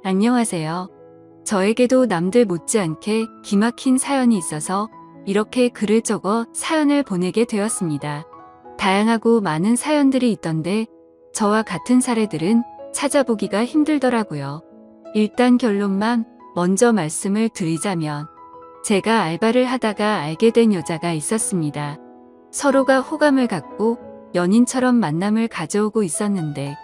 안녕하세요. 저에게도 남들 못지않게 기막힌 사연이 있어서 이렇게 글을 적어 사연을 보내게 되었습니다. 다양하고 많은 사연들이 있던데 저와 같은 사례들은 찾아보기가 힘들더라고요. 일단 결론만 먼저 말씀을 드리자면 제가 알바를 하다가 알게 된 여자가 있었습니다. 서로가 호감을 갖고 연인처럼 만남을 가져오고 있었는데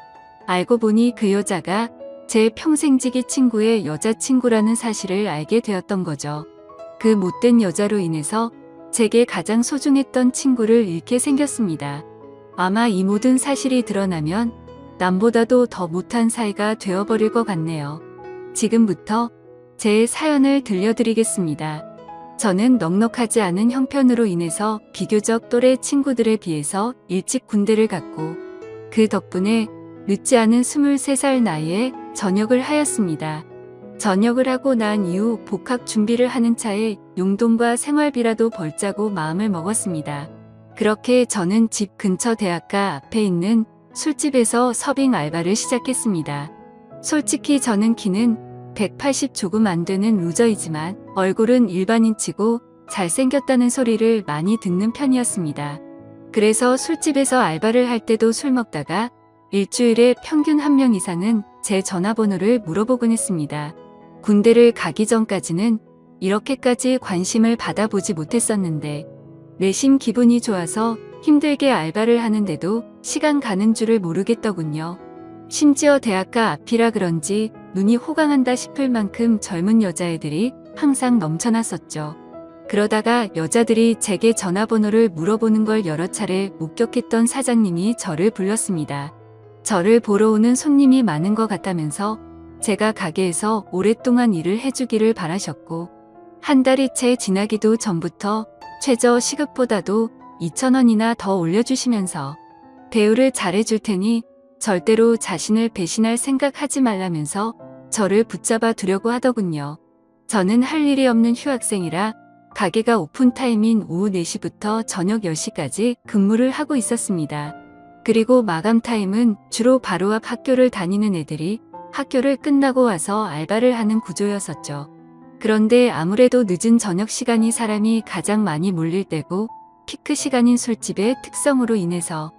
알고 보니 그 여자가 제 평생지기 친구의 여자친구라는 사실을 알게 되었던 거죠. 그 못된 여자로 인해서 제게 가장 소중했던 친구를 잃게 생겼습니다. 아마 이 모든 사실이 드러나면 남보다도 더 못한 사이가 되어버릴 것 같네요. 지금부터 제 사연을 들려드리겠습니다. 저는 넉넉하지 않은 형편으로 인해서 비교적 또래 친구들에 비해서 일찍 군대를 갔고 그 덕분에 늦지 않은 23살 나이에 전역을 하였습니다. 전역을 하고 난 이후 복학 준비를 하는 차에 용돈과 생활비라도 벌자고 마음을 먹었습니다. 그렇게 저는 집 근처 대학가 앞에 있는 술집에서 서빙 알바를 시작했습니다. 솔직히 저는 키는 180 조금 안 되는 루저이지만 얼굴은 일반인치고 잘생겼다는 소리를 많이 듣는 편이었습니다. 그래서 술집에서 알바를 할 때도 술 먹다가 일주일에 평균 1명 이상은 제 전화번호를 물어보곤 했습니다. 군대를 가기 전까지는 이렇게까지 관심을 받아보지 못했었는데 내심 기분이 좋아서 힘들게 알바를 하는데도 시간 가는 줄을 모르겠더군요. 심지어 대학가 앞이라 그런지 눈이 호강한다 싶을 만큼 젊은 여자애들이 항상 넘쳐났었죠. 그러다가 여자들이 제게 전화번호를 물어보는 걸 여러 차례 목격했던 사장님이 저를 불렀습니다. 저를 보러 오는 손님이 많은 것 같다면서 제가 가게에서 오랫동안 일을 해주기를 바라셨고 한 달이 채 지나기도 전부터 최저 시급보다도 2,000원이나 더 올려주시면서 대우를 잘해줄 테니 절대로 자신을 배신할 생각하지 말라면서 저를 붙잡아 두려고 하더군요. 저는 할 일이 없는 휴학생이라 가게가 오픈타임인 오후 4시부터 저녁 10시까지 근무를 하고 있었습니다. 그리고 마감 타임은 주로 바로 앞 학교를 다니는 애들이 학교를 끝나고 와서 알바를 하는 구조였었죠. 그런데 아무래도 늦은 저녁 시간이 사람이 가장 많이 몰릴 때고 피크 시간인 술집의 특성으로 인해서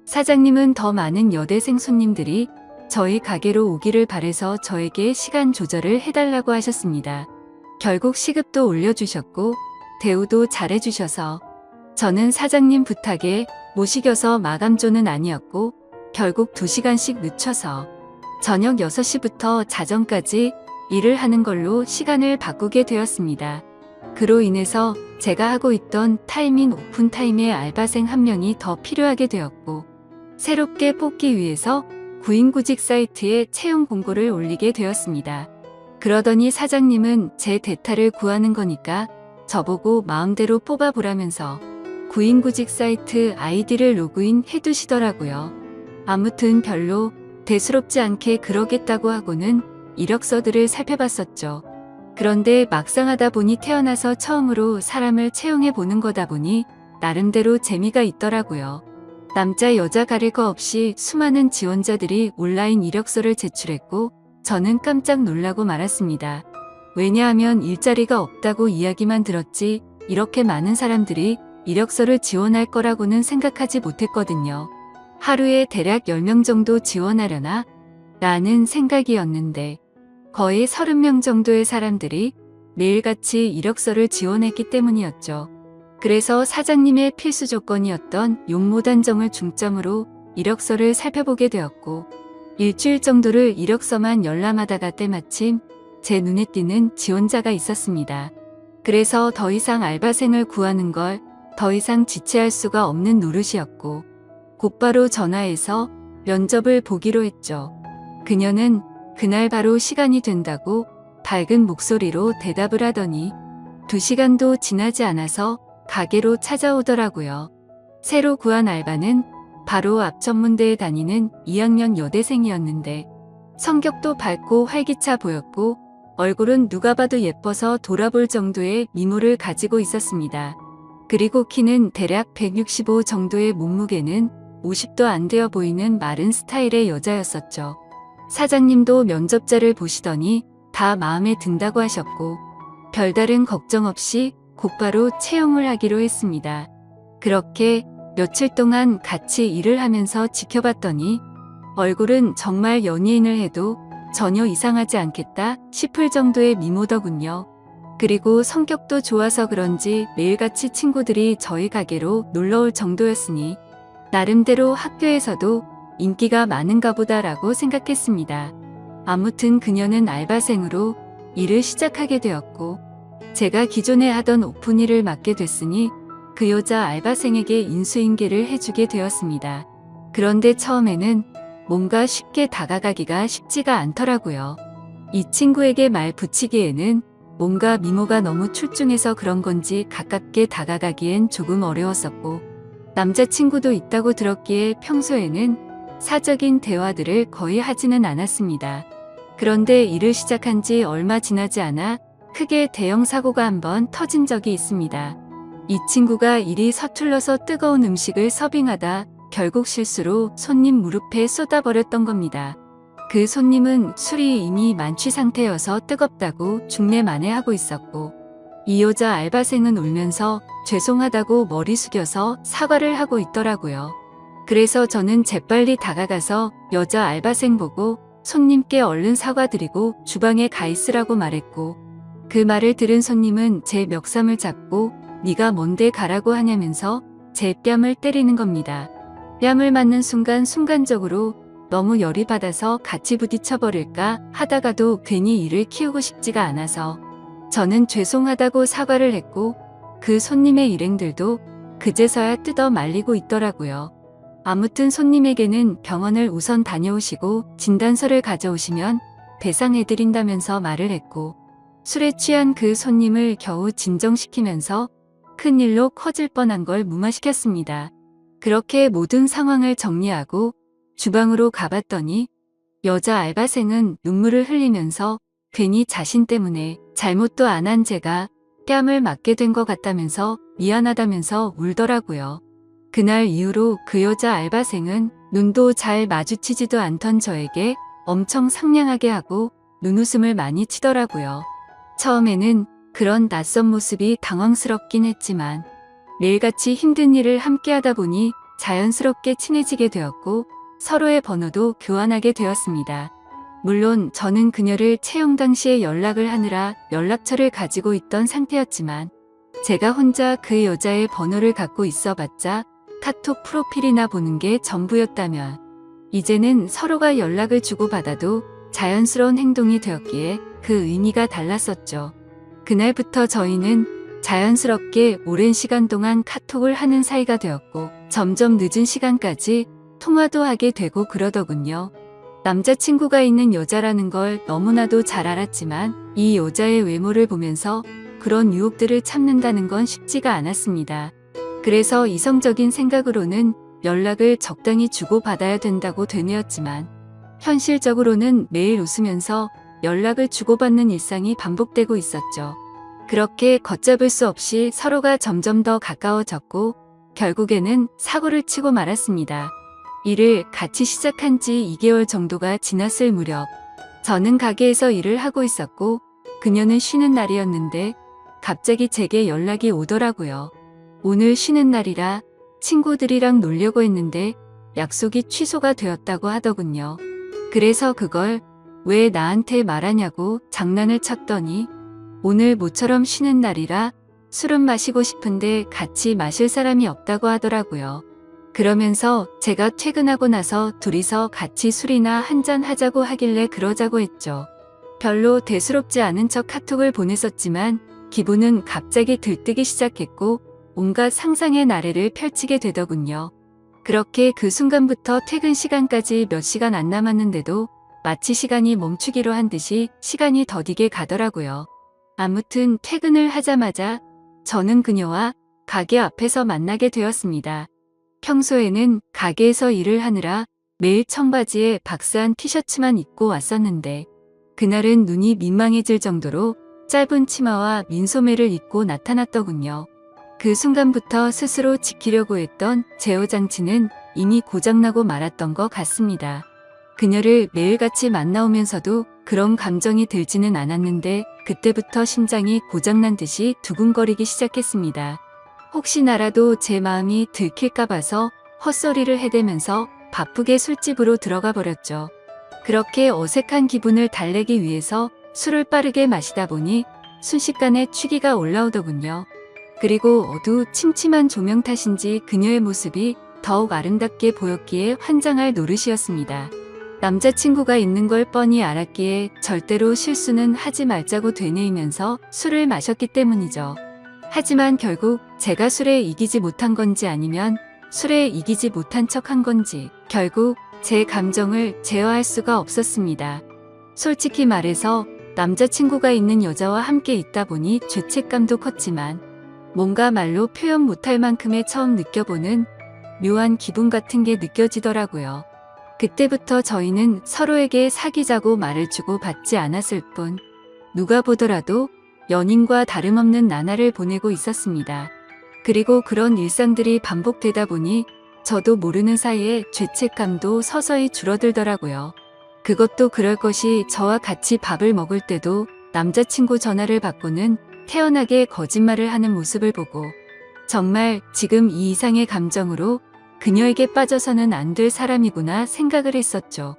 사장님은 더 많은 여대생 손님들이 저희 가게로 오기를 바래서 저에게 시간 조절을 해달라고 하셨습니다. 결국 시급도 올려주셨고 대우도 잘해주셔서 저는 사장님 부탁에 못 이겨서 마감조는 아니었고 결국 2시간씩 늦춰서 저녁 6시부터 자정까지 일을 하는 걸로 시간을 바꾸게 되었습니다. 그로 인해서 제가 하고 있던 타임인 오픈타임에 알바생 1명이 더 필요하게 되었고 새롭게 뽑기 위해서 구인구직 사이트에 채용 공고를 올리게 되었습니다. 그러더니 사장님은 제 대타를 구하는 거니까 저보고 마음대로 뽑아보라면서 구인구직 사이트 아이디를 로그인 해두시더라고요. 아무튼 별로 대수롭지 않게 그러겠다고 하고는 이력서들을 살펴봤었죠. 그런데 막상 하다 보니 태어나서 처음으로 사람을 채용해 보는 거다 보니 나름대로 재미가 있더라고요. 남자 여자 가릴 거 없이 수많은 지원자들이 온라인 이력서를 제출했고 저는 깜짝 놀라고 말았습니다. 왜냐하면 일자리가 없다고 이야기만 들었지 이렇게 많은 사람들이 이력서를 지원할 거라고는 생각하지 못했거든요. 하루에 대략 10명 정도 지원하려나? 라는 생각이었는데 거의 30명 정도의 사람들이 매일같이 이력서를 지원했기 때문이었죠. 그래서 사장님의 필수 조건이었던 용모단정을 중점으로 이력서를 살펴보게 되었고 일주일 정도를 이력서만 열람하다가 때마침 제 눈에 띄는 지원자가 있었습니다. 그래서 더 이상 알바생을 구하는 걸 더 이상 지체할 수가 없는 노릇이었고 곧바로 전화해서 면접을 보기로 했죠. 그녀는 그날 바로 시간이 된다고 밝은 목소리로 대답을 하더니 2시간도 지나지 않아서 가게로 찾아오더라고요. 새로 구한 알바는 바로 앞 전문대에 다니는 2학년 여대생이었는데 성격도 밝고 활기차 보였고 얼굴은 누가 봐도 예뻐서 돌아볼 정도의 미모를 가지고 있었습니다. 그리고 키는 대략 165 정도의 몸무게는 50도 안 되어 보이는 마른 스타일의 여자였었죠. 사장님도 면접자를 보시더니 다 마음에 든다고 하셨고 별다른 걱정 없이 곧바로 채용을 하기로 했습니다. 그렇게 며칠 동안 같이 일을 하면서 지켜봤더니 얼굴은 정말 연예인을 해도 전혀 이상하지 않겠다 싶을 정도의 미모더군요. 그리고 성격도 좋아서 그런지 매일같이 친구들이 저희 가게로 놀러올 정도였으니 나름대로 학교에서도 인기가 많은가 보다라고 생각했습니다. 아무튼 그녀는 알바생으로 일을 시작하게 되었고 제가 기존에 하던 오픈 일을 맡게 됐으니 그 여자 알바생에게 인수인계를 해주게 되었습니다. 그런데 처음에는 뭔가 쉽게 다가가기가 쉽지가 않더라고요. 이 친구에게 말 붙이기에는 뭔가 미모가 너무 출중해서 그런 건지 가깝게 다가가기엔 조금 어려웠었고 남자친구도 있다고 들었기에 평소에는 사적인 대화들을 거의 하지는 않았습니다. 그런데 일을 시작한 지 얼마 지나지 않아 크게 대형 사고가 한번 터진 적이 있습니다. 이 친구가 일이 서툴러서 뜨거운 음식을 서빙하다 결국 실수로 손님 무릎에 쏟아버렸던 겁니다. 그 손님은 술이 이미 만취 상태여서 뜨겁다고 중내만회하고 있었고 이 여자 알바생은 울면서 죄송하다고 머리 숙여서 사과를 하고 있더라고요. 그래서 저는 재빨리 다가가서 여자 알바생 보고 손님께 얼른 사과드리고 주방에 가 있으라고 말했고 그 말을 들은 손님은 제 멱삼을 잡고 네가 뭔데 가라고 하냐면서 제 뺨을 때리는 겁니다. 뺨을 맞는 순간적으로 너무 열이 받아서 같이 부딪혀버릴까 하다가도 괜히 일을 키우고 싶지가 않아서 저는 죄송하다고 사과를 했고 그 손님의 일행들도 그제서야 뜯어 말리고 있더라고요. 아무튼 손님에게는 병원을 우선 다녀오시고 진단서를 가져오시면 배상해드린다면서 말을 했고 술에 취한 그 손님을 겨우 진정시키면서 큰일로 커질 뻔한 걸 무마시켰습니다. 그렇게 모든 상황을 정리하고 주방으로 가봤더니 여자 알바생은 눈물을 흘리면서 괜히 자신 때문에 잘못도 안 한 제가 뺨을 맞게 된 것 같다면서 미안하다면서 울더라고요. 그날 이후로 그 여자 알바생은 눈도 잘 마주치지도 않던 저에게 엄청 상냥하게 하고 눈웃음을 많이 치더라고요. 처음에는 그런 낯선 모습이 당황스럽긴 했지만 매일같이 힘든 일을 함께 하다 보니 자연스럽게 친해지게 되었고 서로의 번호도 교환하게 되었습니다. 물론 저는 그녀를 채용 당시에 연락을 하느라 연락처를 가지고 있던 상태였지만 제가 혼자 그 여자의 번호를 갖고 있어봤자 카톡 프로필이나 보는 게 전부였다면 이제는 서로가 연락을 주고받아도 자연스러운 행동이 되었기에 그 의미가 달랐었죠. 그날부터 저희는 자연스럽게 오랜 시간 동안 카톡을 하는 사이가 되었고 점점 늦은 시간까지 통화도 하게 되고 그러더군요. 남자친구가 있는 여자라는 걸 너무나도 잘 알았지만 이 여자의 외모를 보면서 그런 유혹들을 참는다는 건 쉽지가 않았습니다. 그래서 이성적인 생각으로는 연락을 적당히 주고받아야 된다고 되뇌었지만 현실적으로는 매일 웃으면서 연락을 주고받는 일상이 반복되고 있었죠. 그렇게 걷잡을 수 없이 서로가 점점 더 가까워졌고 결국에는 사고를 치고 말았습니다. 일을 같이 시작한 지 2개월 정도가 지났을 무렵 저는 가게에서 일을 하고 있었고 그녀는 쉬는 날이었는데 갑자기 제게 연락이 오더라고요. 오늘 쉬는 날이라 친구들이랑 놀려고 했는데 약속이 취소가 되었다고 하더군요. 그래서 그걸 왜 나한테 말하냐고 장난을 쳤더니 오늘 모처럼 쉬는 날이라 술은 마시고 싶은데 같이 마실 사람이 없다고 하더라고요. 그러면서 제가 퇴근하고 나서 둘이서 같이 술이나 한잔 하자고 하길래 그러자고 했죠. 별로 대수롭지 않은 척 카톡을 보냈었지만 기분은 갑자기 들뜨기 시작했고 온갖 상상의 나래를 펼치게 되더군요. 그렇게 그 순간부터 퇴근 시간까지 몇 시간 안 남았는데도 마치 시간이 멈추기로 한 듯이 시간이 더디게 가더라고요. 아무튼 퇴근을 하자마자 저는 그녀와 가게 앞에서 만나게 되었습니다. 평소에는 가게에서 일을 하느라 매일 청바지에 박스한 티셔츠만 입고 왔었는데 그날은 눈이 민망해질 정도로 짧은 치마와 민소매를 입고 나타났더군요. 그 순간부터 스스로 지키려고 했던 제어 장치는 이미 고장나고 말았던 것 같습니다. 그녀를 매일같이 만나오면서도 그런 감정이 들지는 않았는데 그때부터 심장이 고장난 듯이 두근거리기 시작했습니다. 혹시나라도 제 마음이 들킬까 봐서 헛소리를 해대면서 바쁘게 술집으로 들어가 버렸죠. 그렇게 어색한 기분을 달래기 위해서 술을 빠르게 마시다 보니 순식간에 취기가 올라오더군요. 그리고 침침한 조명 탓인지 그녀의 모습이 더욱 아름답게 보였기에 환장할 노릇이었습니다. 남자친구가 있는 걸 뻔히 알았기에 절대로 실수는 하지 말자고 되뇌이면서 술을 마셨기 때문이죠. 하지만 결국 제가 술에 이기지 못한 건지 아니면 술에 이기지 못한 척한 건지 결국 제 감정을 제어할 수가 없었습니다. 솔직히 말해서 남자친구가 있는 여자와 함께 있다 보니 죄책감도 컸지만 뭔가 말로 표현 못할 만큼의 처음 느껴보는 묘한 기분 같은 게 느껴지더라고요. 그때부터 저희는 서로에게 사귀자고 말을 주고 받지 않았을 뿐 누가 보더라도 연인과 다름없는 나날을 보내고 있었습니다. 그리고 그런 일상들이 반복되다 보니 저도 모르는 사이에 죄책감도 서서히 줄어들더라고요. 그것도 그럴 것이 저와 같이 밥을 먹을 때도 남자친구 전화를 받고는 태연하게 거짓말을 하는 모습을 보고 정말 지금 이 이상의 감정으로 그녀에게 빠져서는 안 될 사람이구나 생각을 했었죠.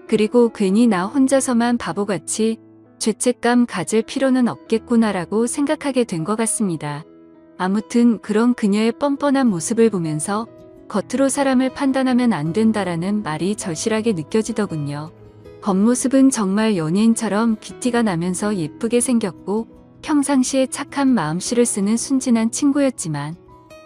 그리고 괜히 나 혼자서만 바보같이 죄책감 가질 필요는 없겠구나라고 생각하게 된 것 같습니다. 아무튼 그런 그녀의 뻔뻔한 모습을 보면서 겉으로 사람을 판단하면 안 된다라는 말이 절실하게 느껴지더군요. 겉모습은 정말 연예인처럼 귀티가 나면서 예쁘게 생겼고 평상시에 착한 마음씨를 쓰는 순진한 친구였지만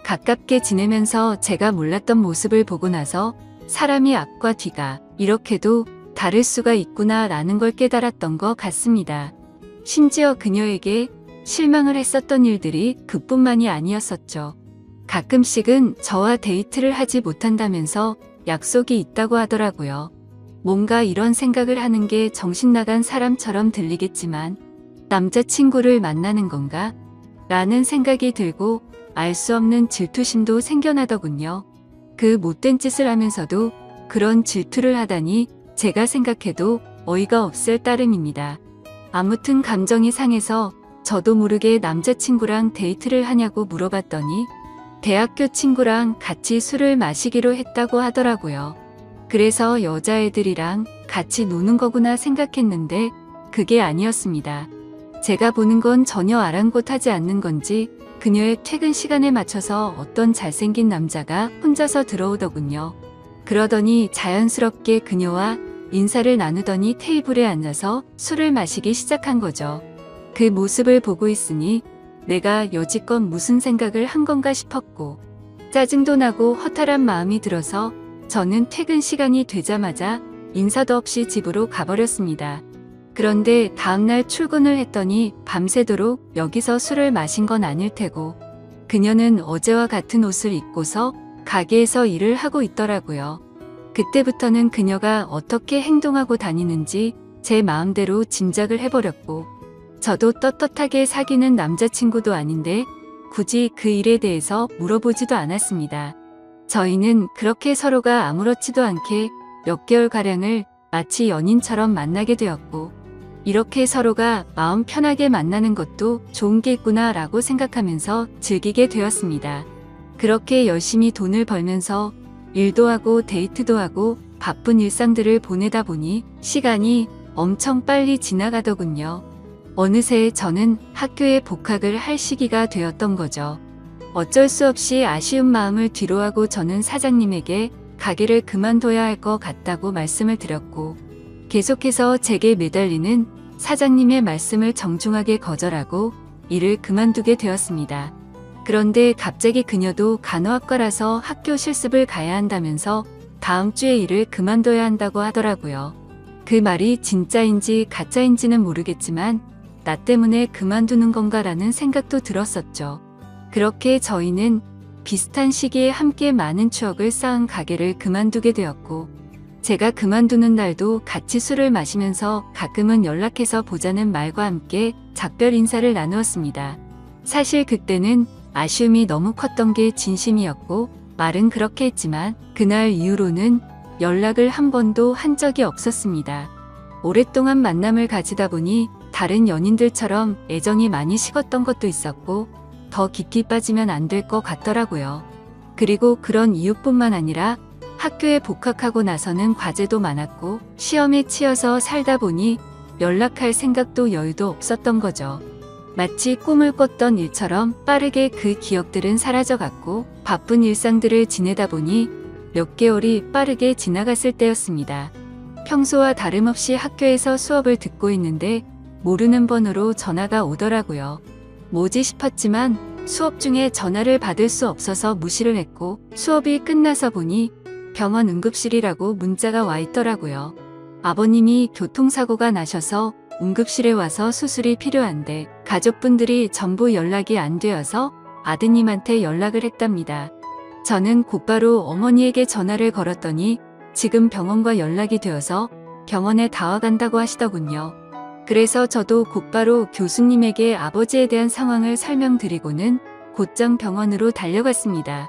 가깝게 지내면서 제가 몰랐던 모습을 보고 나서 사람이 앞과 뒤가 이렇게도 다를 수가 있구나 라는 걸 깨달았던 것 같습니다. 심지어 그녀에게 실망을 했었던 일들이 그뿐만이 아니었었죠. 가끔씩은 저와 데이트를 하지 못한다면서 약속이 있다고 하더라고요. 뭔가 이런 생각을 하는 게 정신나간 사람처럼 들리겠지만 남자친구를 만나는 건가? 라는 생각이 들고 알 수 없는 질투심도 생겨나더군요. 그 못된 짓을 하면서도 그런 질투를 하다니 제가 생각해도 어이가 없을 따름입니다. 아무튼 감정이 상해서 저도 모르게 남자친구랑 데이트를 하냐고 물어봤더니 대학교 친구랑 같이 술을 마시기로 했다고 하더라고요. 그래서 여자애들이랑 같이 노는 거구나 생각했는데 그게 아니었습니다. 제가 보는 건 전혀 아랑곳하지 않는 건지 그녀의 퇴근 시간에 맞춰서 어떤 잘생긴 남자가 혼자서 들어오더군요. 그러더니 자연스럽게 그녀와 인사를 나누더니 테이블에 앉아서 술을 마시기 시작한 거죠. 그 모습을 보고 있으니 내가 여지껏 무슨 생각을 한 건가 싶었고 짜증도 나고 허탈한 마음이 들어서 저는 퇴근 시간이 되자마자 인사도 없이 집으로 가버렸습니다. 그런데 다음날 출근을 했더니 밤새도록 여기서 술을 마신 건 아닐 테고 그녀는 어제와 같은 옷을 입고서 가게에서 일을 하고 있더라고요. 그때부터는 그녀가 어떻게 행동하고 다니는지 제 마음대로 짐작을 해버렸고 저도 떳떳하게 사귀는 남자친구도 아닌데 굳이 그 일에 대해서 물어보지도 않았습니다. 저희는 그렇게 서로가 아무렇지도 않게 몇 개월가량을 마치 연인처럼 만나게 되었고 이렇게 서로가 마음 편하게 만나는 것도 좋은 게 있구나 라고 생각하면서 즐기게 되었습니다. 그렇게 열심히 돈을 벌면서 일도 하고 데이트도 하고 바쁜 일상들을 보내다 보니 시간이 엄청 빨리 지나가더군요. 어느새 저는 학교에 복학을 할 시기가 되었던 거죠. 어쩔 수 없이 아쉬운 마음을 뒤로하고 저는 사장님에게 가게를 그만둬야 할 것 같다고 말씀을 드렸고 계속해서 제게 매달리는 사장님의 말씀을 정중하게 거절하고 일을 그만두게 되었습니다. 그런데 갑자기 그녀도 간호학과라서 학교 실습을 가야 한다면서 다음 주에 일을 그만둬야 한다고 하더라고요. 그 말이 진짜인지 가짜인지는 모르겠지만 나 때문에 그만두는 건가라는 생각도 들었었죠. 그렇게 저희는 비슷한 시기에 함께 많은 추억을 쌓은 가게를 그만두게 되었고 제가 그만두는 날도 같이 술을 마시면서 가끔은 연락해서 보자는 말과 함께 작별 인사를 나누었습니다. 사실 그때는 아쉬움이 너무 컸던 게 진심이었고 말은 그렇게 했지만 그날 이후로는 연락을 한 번도 한 적이 없었습니다. 오랫동안 만남을 가지다 보니 다른 연인들처럼 애정이 많이 식었던 것도 있었고 더 깊이 빠지면 안 될 것 같더라고요. 그리고 그런 이유뿐만 아니라 학교에 복학하고 나서는 과제도 많았고 시험에 치여서 살다 보니 연락할 생각도 여유도 없었던 거죠. 마치 꿈을 꿨던 일처럼 빠르게 그 기억들은 사라져갔고 바쁜 일상들을 지내다 보니 몇 개월이 빠르게 지나갔을 때였습니다. 평소와 다름없이 학교에서 수업을 듣고 있는데 모르는 번호로 전화가 오더라고요. 뭐지 싶었지만 수업 중에 전화를 받을 수 없어서 무시를 했고 수업이 끝나서 보니 병원 응급실이라고 문자가 와 있더라고요. 아버님이 교통사고가 나셔서 응급실에 와서 수술이 필요한데 가족분들이 전부 연락이 안 되어서 아드님한테 연락을 했답니다. 저는 곧바로 어머니에게 전화를 걸었더니 지금 병원과 연락이 되어서 병원에 다와간다고 하시더군요. 그래서 저도 곧바로 교수님에게 아버지에 대한 상황을 설명드리고는 곧장 병원으로 달려갔습니다.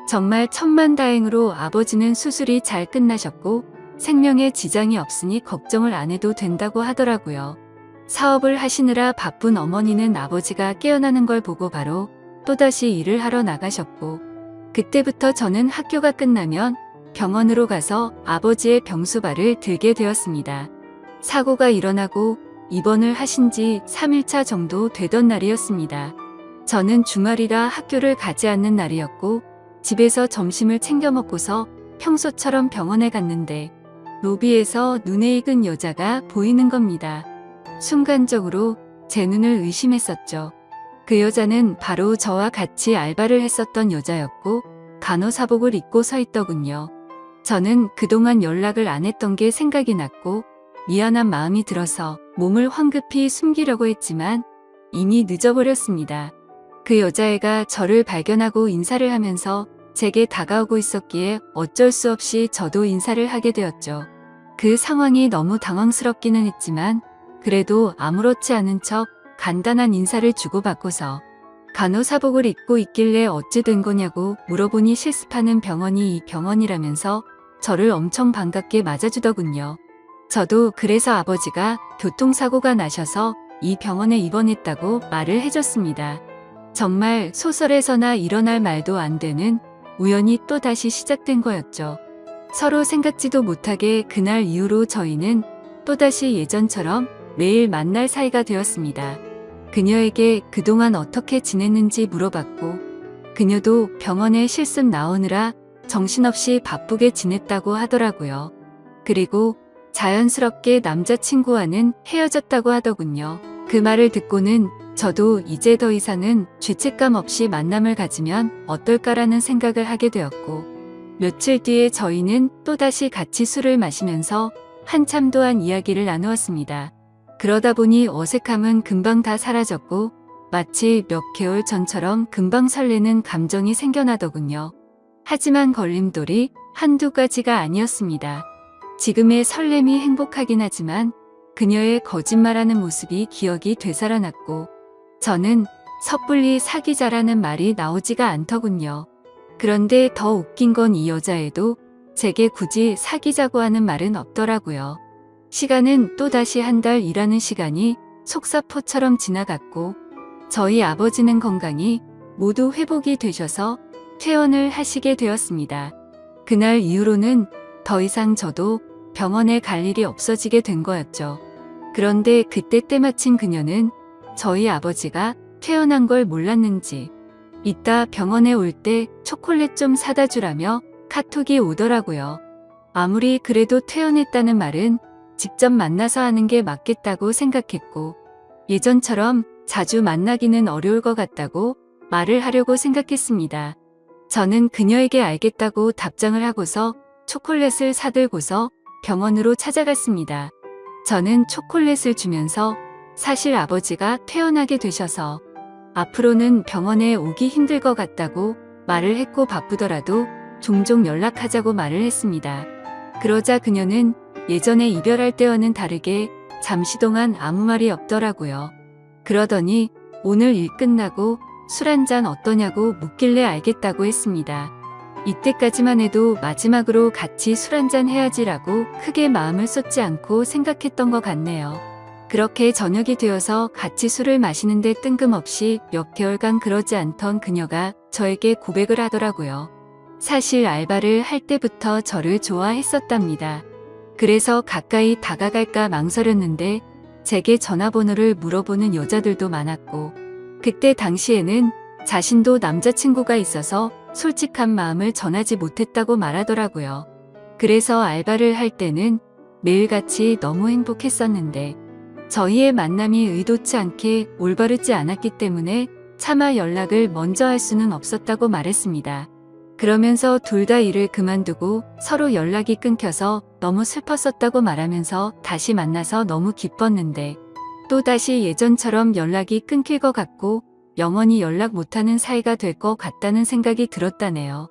정말 천만다행으로 아버지는 수술이 잘 끝나셨고 생명에 지장이 없으니 걱정을 안 해도 된다고 하더라고요. 사업을 하시느라 바쁜 어머니는 아버지가 깨어나는 걸 보고 바로 또다시 일을 하러 나가셨고 그때부터 저는 학교가 끝나면 병원으로 가서 아버지의 병수발을 들게 되었습니다. 사고가 일어나고 입원을 하신 지 3일차 정도 되던 날이었습니다. 저는 주말이라 학교를 가지 않는 날이었고 집에서 점심을 챙겨 먹고서 평소처럼 병원에 갔는데 로비에서 눈에 익은 여자가 보이는 겁니다. 순간적으로 제 눈을 의심했었죠. 그 여자는 바로 저와 같이 알바를 했었던 여자였고 간호사복을 입고 서 있더군요. 저는 그동안 연락을 안 했던 게 생각이 났고 미안한 마음이 들어서 몸을 황급히 숨기려고 했지만 이미 늦어버렸습니다. 그 여자애가 저를 발견하고 인사를 하면서 제게 다가오고 있었기에 어쩔 수 없이 저도 인사를 하게 되었죠. 그 상황이 너무 당황스럽기는 했지만 그래도 아무렇지 않은 척 간단한 인사를 주고받고서 간호사복을 입고 있길래 어찌 된 거냐고 물어보니 실습하는 병원이 이 병원이라면서 저를 엄청 반갑게 맞아주더군요. 저도 그래서 아버지가 교통사고가 나셔서 이 병원에 입원했다고 말을 해줬습니다. 정말 소설에서나 일어날 말도 안 되는 우연이 또 다시 시작된 거였죠. 서로 생각지도 못하게 그날 이후로 저희는 또다시 예전처럼 매일 만날 사이가 되었습니다. 그녀에게 그동안 어떻게 지냈는지 물어봤고 그녀도 병원에 실습 나오느라 정신없이 바쁘게 지냈다고 하더라고요. 그리고 자연스럽게 남자친구와는 헤어졌다고 하더군요. 그 말을 듣고는 저도 이제 더 이상은 죄책감 없이 만남을 가지면 어떨까라는 생각을 하게 되었고 며칠 뒤에 저희는 또다시 같이 술을 마시면서 한참 동안 이야기를 나누었습니다. 그러다 보니 어색함은 금방 다 사라졌고 마치 몇 개월 전처럼 금방 설레는 감정이 생겨나더군요. 하지만 걸림돌이 한두 가지가 아니었습니다. 지금의 설렘이 행복하긴 하지만 그녀의 거짓말하는 모습이 기억이 되살아났고 저는 섣불리 사귀자라는 말이 나오지가 않더군요. 그런데 더 웃긴 건 이 여자애도 제게 굳이 사귀자고 하는 말은 없더라고요. 시간은 또다시 한 달 일하는 시간이 속사포처럼 지나갔고 저희 아버지는 건강이 모두 회복이 되셔서 퇴원을 하시게 되었습니다. 그날 이후로는 더 이상 저도 병원에 갈 일이 없어지게 된 거였죠. 그런데 그때 때마침 그녀는 저희 아버지가 퇴원한 걸 몰랐는지 이따 병원에 올 때 초콜릿 좀 사다 주라며 카톡이 오더라고요. 아무리 그래도 퇴원했다는 말은 직접 만나서 하는 게 맞겠다고 생각했고 예전처럼 자주 만나기는 어려울 것 같다고 말을 하려고 생각했습니다. 저는 그녀에게 알겠다고 답장을 하고서 초콜릿을 사들고서 병원으로 찾아갔습니다. 저는 초콜릿을 주면서 사실 아버지가 퇴원하게 되셔서 앞으로는 병원에 오기 힘들 것 같다고 말을 했고 바쁘더라도 종종 연락하자고 말을 했습니다. 그러자 그녀는 예전에 이별할 때와는 다르게 잠시 동안 아무 말이 없더라고요. 그러더니 오늘 일 끝나고 술 한잔 어떠냐고 묻길래 알겠다고 했습니다. 이때까지만 해도 마지막으로 같이 술 한잔 해야지라고 크게 마음을 쏟지 않고 생각했던 것 같네요. 그렇게 저녁이 되어서 같이 술을 마시는데 뜬금없이 몇 개월간 그러지 않던 그녀가 저에게 고백을 하더라고요. 사실 알바를 할 때부터 저를 좋아했었답니다. 그래서 가까이 다가갈까 망설였는데 제게 전화번호를 물어보는 여자들도 많았고, 그때 당시에는 자신도 남자친구가 있어서 솔직한 마음을 전하지 못했다고 말하더라고요. 그래서 알바를 할 때는 매일같이 너무 행복했었는데 저희의 만남이 의도치 않게 올바르지 않았기 때문에 차마 연락을 먼저 할 수는 없었다고 말했습니다. 그러면서 둘 다 일을 그만두고 서로 연락이 끊겨서 너무 슬펐었다고 말하면서 다시 만나서 너무 기뻤는데 또다시 예전처럼 연락이 끊길 것 같고 영원히 연락 못하는 사이가 될 것 같다는 생각이 들었다네요.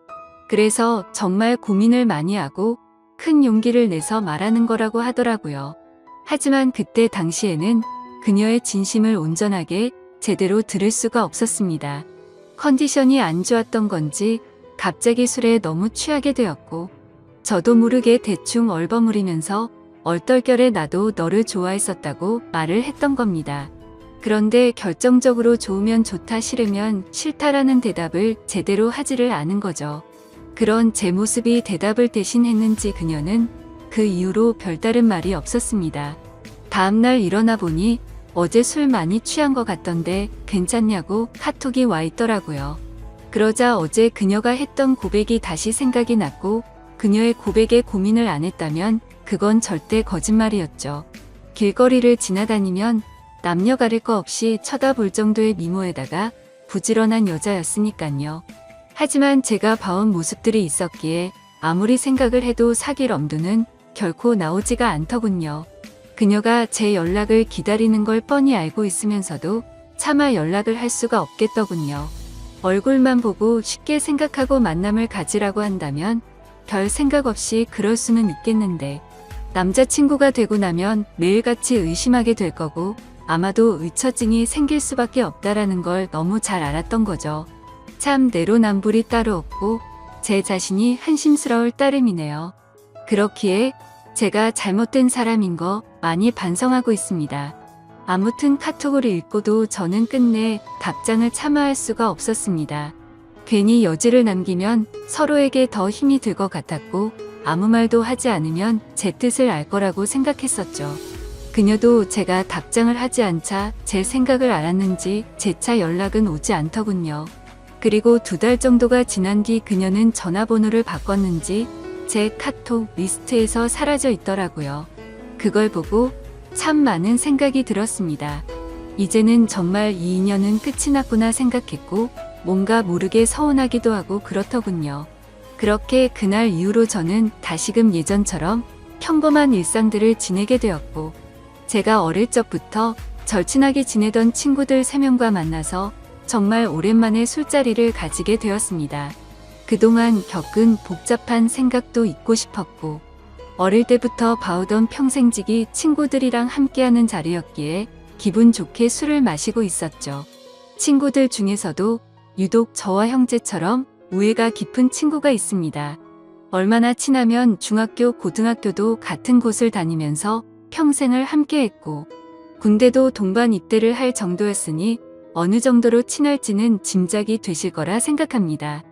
그래서 정말 고민을 많이 하고 큰 용기를 내서 말하는 거라고 하더라고요. 하지만 그때 당시에는 그녀의 진심을 온전하게 제대로 들을 수가 없었습니다. 컨디션이 안 좋았던 건지 갑자기 술에 너무 취하게 되었고 저도 모르게 대충 얼버무리면서 얼떨결에 나도 너를 좋아했었다고 말을 했던 겁니다. 그런데 결정적으로 좋으면 좋다 싫으면 싫다라는 대답을 제대로 하지를 않은 거죠. 그런 제 모습이 대답을 대신했는지 그녀는 그 이후로 별다른 말이 없었습니다. 다음날 일어나 보니 어제 술 많이 취한 것 같던데 괜찮냐고 카톡이 와 있더라고요. 그러자 어제 그녀가 했던 고백이 다시 생각이 났고 그녀의 고백에 고민을 안 했다면 그건 절대 거짓말이었죠. 길거리를 지나다니면 남녀 가릴 거 없이 쳐다볼 정도의 미모에다가 부지런한 여자였으니깐요. 하지만 제가 봐온 모습들이 있었기에 아무리 생각을 해도 사귈 엄두는 결코 나오지가 않더군요. 그녀가 제 연락을 기다리는 걸 뻔히 알고 있으면서도 차마 연락을 할 수가 없겠더군요. 얼굴만 보고 쉽게 생각하고 만남을 가지라고 한다면 별 생각 없이 그럴 수는 있겠는데 남자친구가 되고 나면 매일같이 의심하게 될 거고 아마도 의처증이 생길 수밖에 없다라는 걸 너무 잘 알았던 거죠. 참 내로남불이 따로 없고 제 자신이 한심스러울 따름이네요. 그렇기에 제가 잘못된 사람인 거 많이 반성하고 있습니다. 아무튼 카톡을 읽고도 저는 끝내 답장을 차마 할 수가 없었습니다. 괜히 여지를 남기면 서로에게 더 힘이 들 것 같았고 아무 말도 하지 않으면 제 뜻을 알 거라고 생각했었죠. 그녀도 제가 답장을 하지 않자 제 생각을 알았는지 재차 연락은 오지 않더군요. 그리고 2달 정도가 지난 뒤 그녀는 전화번호를 바꿨는지 제 카톡 리스트에서 사라져 있더라고요. 그걸 보고 참 많은 생각이 들었습니다. 이제는 정말 이 인연은 끝이 났구나 생각했고 뭔가 모르게 서운하기도 하고 그렇더군요. 그렇게 그날 이후로 저는 다시금 예전처럼 평범한 일상들을 지내게 되었고 제가 어릴 적부터 절친하게 지내던 친구들 3명과 만나서 정말 오랜만에 술자리를 가지게 되었습니다. 그동안 겪은 복잡한 생각도 잊고 싶었고 어릴 때부터 봐오던 평생지기 친구들이랑 함께하는 자리였기에 기분 좋게 술을 마시고 있었죠. 친구들 중에서도 유독 저와 형제처럼 우애가 깊은 친구가 있습니다. 얼마나 친하면 중학교, 고등학교도 같은 곳을 다니면서 평생을 함께했고 군대도 동반 입대를 할 정도였으니 어느 정도로 친할지는 짐작이 되실 거라 생각합니다.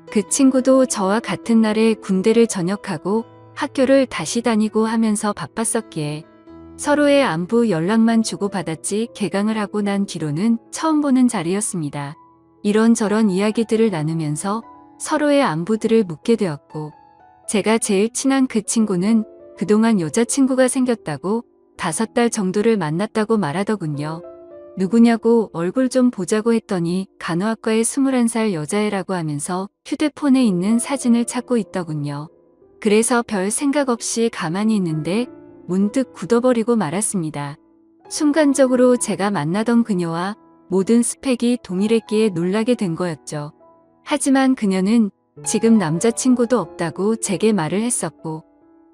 그 친구도 저와 같은 날에 군대를 전역하고 학교를 다시 다니고 하면서 바빴었기에 서로의 안부 연락만 주고받았지 개강을 하고 난 뒤로는 처음 보는 자리였습니다. 이런저런 이야기들을 나누면서 서로의 안부들을 묻게 되었고 제가 제일 친한 그 친구는 그동안 여자친구가 생겼다고 5달 정도를 만났다고 말하더군요. 누구냐고 얼굴 좀 보자고 했더니 간호학과의 21살 여자애라고 하면서 휴대폰에 있는 사진을 찾고 있더군요. 그래서 별 생각 없이 가만히 있는데 문득 굳어버리고 말았습니다. 순간적으로 제가 만나던 그녀와 모든 스펙이 동일했기에 놀라게 된 거였죠. 하지만 그녀는 지금 남자친구도 없다고 제게 말을 했었고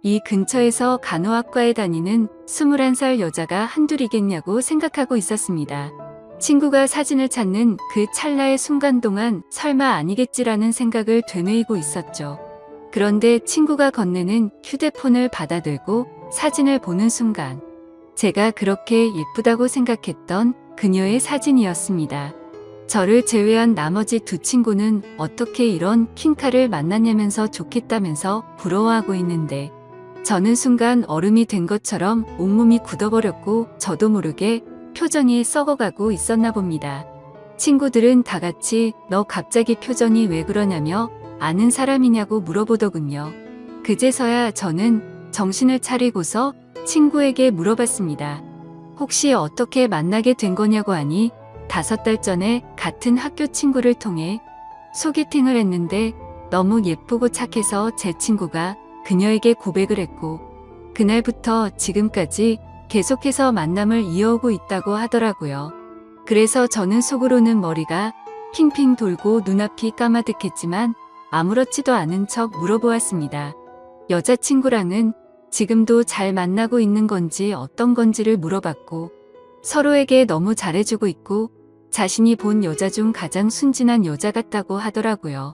이 근처에서 간호학과에 다니는 21살 여자가 한둘이겠냐고 생각하고 있었습니다. 친구가 사진을 찾는 그 찰나의 순간 동안 설마 아니겠지라는 생각을 되뇌이고 있었죠. 그런데 친구가 건네는 휴대폰을 받아들고 사진을 보는 순간 제가 그렇게 예쁘다고 생각했던 그녀의 사진이었습니다. 저를 제외한 나머지 두 친구는 어떻게 이런 퀸카를 만났냐면서 좋겠다면서 부러워하고 있는데 저는 순간 얼음이 된 것처럼 온몸이 굳어버렸고 저도 모르게 표정이 썩어가고 있었나 봅니다. 친구들은 다 같이 너 갑자기 표정이 왜 그러냐며 아는 사람이냐고 물어보더군요. 그제서야 저는 정신을 차리고서 친구에게 물어봤습니다. 혹시 어떻게 만나게 된 거냐고 하니 5달 전에 같은 학교 친구를 통해 소개팅을 했는데 너무 예쁘고 착해서 제 친구가 그녀에게 고백을 했고 그날부터 지금까지 계속해서 만남을 이어오고 있다고 하더라고요. 그래서 저는 속으로는 머리가 핑핑 돌고 눈앞이 까마득했지만 아무렇지도 않은 척 물어보았습니다. 여자친구랑은 지금도 잘 만나고 있는 건지 어떤 건지를 물어봤고 서로에게 너무 잘해주고 있고 자신이 본 여자 중 가장 순진한 여자 같다고 하더라고요.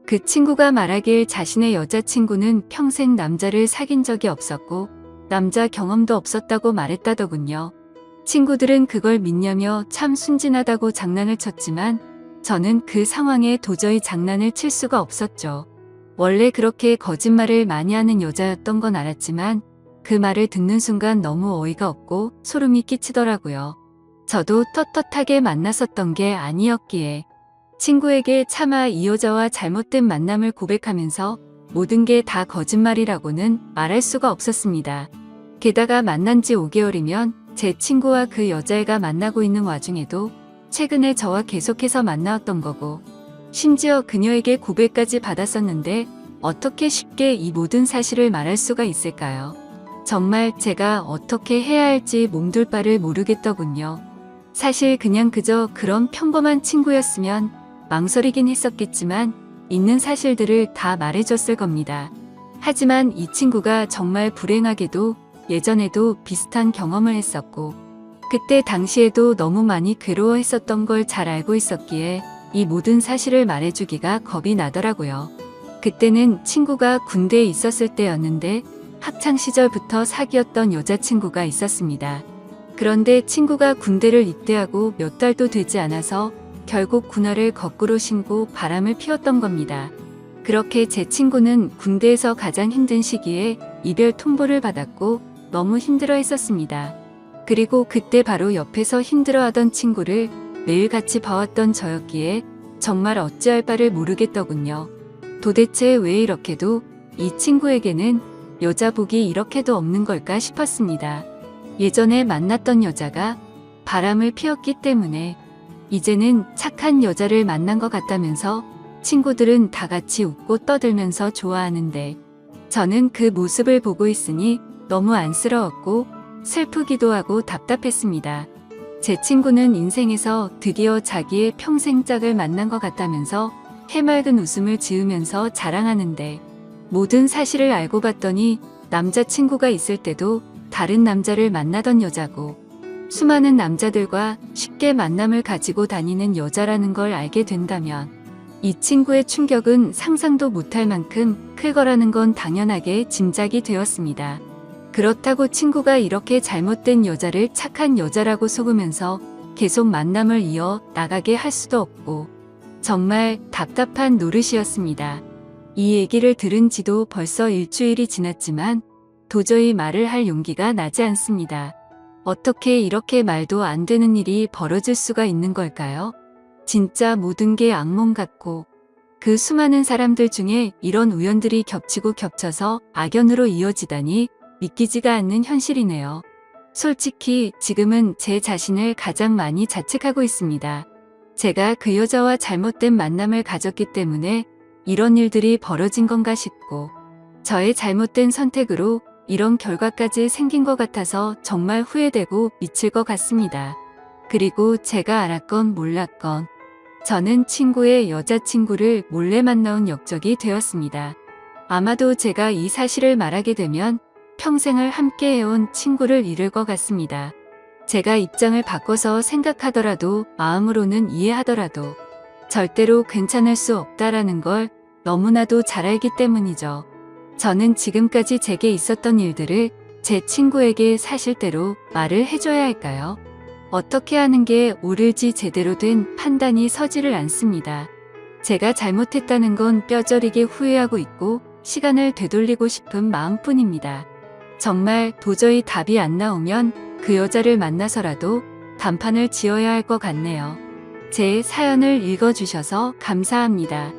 그 친구가 말하길 자신의 여자친구는 평생 남자를 사귄 적이 없었고 남자 경험도 없었다고 말했다더군요. 친구들은 그걸 믿냐며 참 순진하다고 장난을 쳤지만 저는 그 상황에 도저히 장난을 칠 수가 없었죠. 원래 그렇게 거짓말을 많이 하는 여자였던 건 알았지만 그 말을 듣는 순간 너무 어이가 없고 소름이 끼치더라고요. 저도 떳떳하게 만났었던 게 아니었기에 친구에게 차마 이 여자와 잘못된 만남을 고백하면서 모든 게 다 거짓말이라고는 말할 수가 없었습니다. 게다가 만난 지 5개월이면 제 친구와 그 여자애가 만나고 있는 와중에도 최근에 저와 계속해서 만나왔던 거고 심지어 그녀에게 고백까지 받았었는데 어떻게 쉽게 이 모든 사실을 말할 수가 있을까요? 정말 제가 어떻게 해야 할지 몸둘 바를 모르겠더군요. 사실 그냥 그저 그런 평범한 친구였으면 망설이긴 했었겠지만 있는 사실들을 다 말해줬을 겁니다. 하지만 이 친구가 정말 불행하게도 예전에도 비슷한 경험을 했었고 그때 당시에도 너무 많이 괴로워했었던 걸 잘 알고 있었기에 이 모든 사실을 말해주기가 겁이 나더라고요. 그때는 친구가 군대에 있었을 때였는데 학창시절부터 사귀었던 여자친구가 있었습니다. 그런데 친구가 군대를 입대하고 몇 달도 되지 않아서 결국 군화를 거꾸로 신고 바람을 피웠던 겁니다. 그렇게 제 친구는 군대에서 가장 힘든 시기에 이별 통보를 받았고 너무 힘들어 했었습니다. 그리고 그때 바로 옆에서 힘들어하던 친구를 매일 같이 봐왔던 저였기에 정말 어찌할 바를 모르겠더군요. 도대체 왜 이렇게도 이 친구에게는 여자복이 이렇게도 없는 걸까 싶었습니다. 예전에 만났던 여자가 바람을 피웠기 때문에 이제는 착한 여자를 만난 것 같다면서 친구들은 다 같이 웃고 떠들면서 좋아하는데 저는 그 모습을 보고 있으니 너무 안쓰러웠고 슬프기도 하고 답답했습니다. 제 친구는 인생에서 드디어 자기의 평생 짝을 만난 것 같다면서 해맑은 웃음을 지으면서 자랑하는데 모든 사실을 알고 봤더니 남자친구가 있을 때도 다른 남자를 만나던 여자고 수많은 남자들과 쉽게 만남을 가지고 다니는 여자라는 걸 알게 된다면 이 친구의 충격은 상상도 못할 만큼 클 거라는 건 당연하게 짐작이 되었습니다. 그렇다고 친구가 이렇게 잘못된 여자를 착한 여자라고 속으면서 계속 만남을 이어 나가게 할 수도 없고 정말 답답한 노릇이었습니다. 이 얘기를 들은 지도 벌써 일주일이 지났지만 도저히 말을 할 용기가 나지 않습니다. 어떻게 이렇게 말도 안 되는 일이 벌어질 수가 있는 걸까요? 진짜 모든 게 악몽 같고 그 수많은 사람들 중에 이런 우연들이 겹치고 겹쳐서 악연으로 이어지다니 믿기지가 않는 현실이네요. 솔직히 지금은 제 자신을 가장 많이 자책하고 있습니다. 제가 그 여자와 잘못된 만남을 가졌기 때문에 이런 일들이 벌어진 건가 싶고 저의 잘못된 선택으로 이런 결과까지 생긴 것 같아서 정말 후회되고 미칠 것 같습니다. 그리고 제가 알았건 몰랐건 저는 친구의 여자친구를 몰래 만나온 역적이 되었습니다. 아마도 제가 이 사실을 말하게 되면 평생을 함께 해온 친구를 잃을 것 같습니다. 제가 입장을 바꿔서 생각하더라도 마음으로는 이해하더라도 절대로 괜찮을 수 없다라는 걸 너무나도 잘 알기 때문이죠. 저는 지금까지 제게 있었던 일들을 제 친구에게 사실대로 말을 해줘야 할까요? 어떻게 하는 게 옳을지 제대로 된 판단이 서지를 않습니다. 제가 잘못했다는 건 뼈저리게 후회하고 있고 시간을 되돌리고 싶은 마음뿐입니다. 정말 도저히 답이 안 나오면 그 여자를 만나서라도 단판을 지어야 할 것 같네요. 제 사연을 읽어주셔서 감사합니다.